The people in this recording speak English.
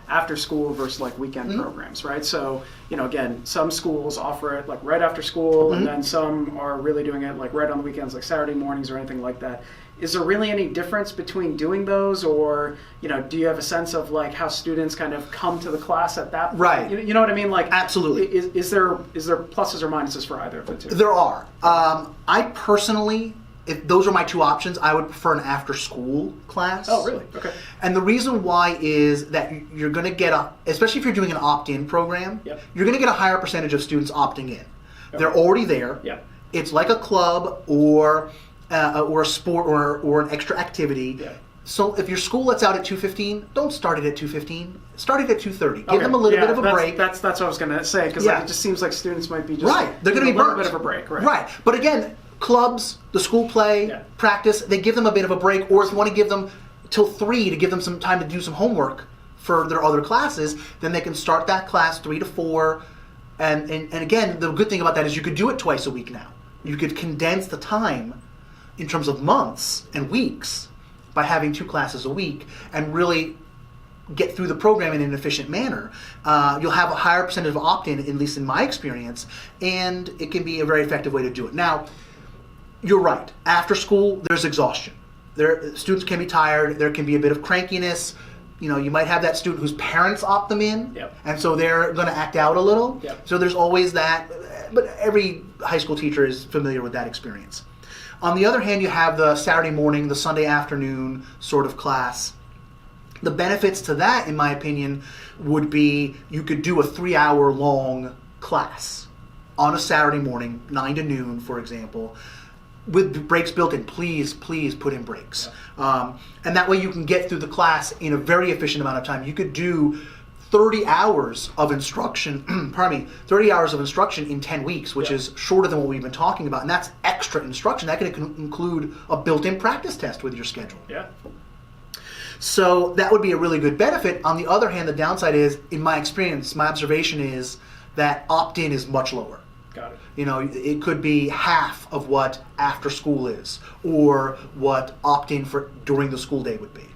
after school versus like weekend programs, right? So, you know, again, some schools offer it like right after school, and then some are really doing it like right on the weekends, like Saturday mornings or anything like that. Is there really any difference between doing those, or, you know, do you have a sense of like how students kind of come to the class at that point? Right. You know what I mean? Like, absolutely. Is there pluses or minuses for either of the two? There are. I personally, if those are my two options, I would prefer an after-school class. Oh, really? Okay. And the reason why is that you're going to get especially if you're doing an opt-in program, you're going to get a higher percentage of students opting in. Okay. They're already there. Yeah. It's like a club or a sport or an extra activity. Yeah. So if your school lets out at 2:15, don't start it at 2:15. Start it at 2:30. Give them a little bit of a break. That's what I was going to say, because like, it just seems like students might be just they're going to be a little bit of a break. Right. But again, clubs, the school play, practice, they give them a bit of a break. Or if you want to give them till 3 to give them some time to do some homework for their other classes, then they can start that class 3 to 4. And again, the good thing about that is you could do it twice a week now. You could condense the time in terms of months and weeks by having 2 classes a week and really get through the program in an efficient manner. You'll have a higher percentage of opt-in, at least in my experience, and it can be a very effective way to do it. Now, you're right. After school, there's exhaustion. Students can be tired. There can be a bit of crankiness. You know, you might have that student whose parents opt them in, and so they're going to act out a little. So there's always that, but every high school teacher is familiar with that experience. On the other hand, you have the Saturday morning, the Sunday afternoon sort of class. The benefits to that, in my opinion, would be you could do a 3-hour long class on a Saturday morning, 9 to noon, for example, with breaks built in. Please put in breaks. And that way you can get through the class in a very efficient amount of time. You could do 30 hours of instruction, 30 hours of instruction in 10 weeks, which is shorter than what we've been talking about. And that's extra instruction. That can include a built-in practice test with your schedule. Yeah. So that would be a really good benefit. On the other hand, the downside is, in my experience, my observation is that opt-in is much lower. Got it. You know, it could be half of what after school is, or what opt-in for during the school day would be.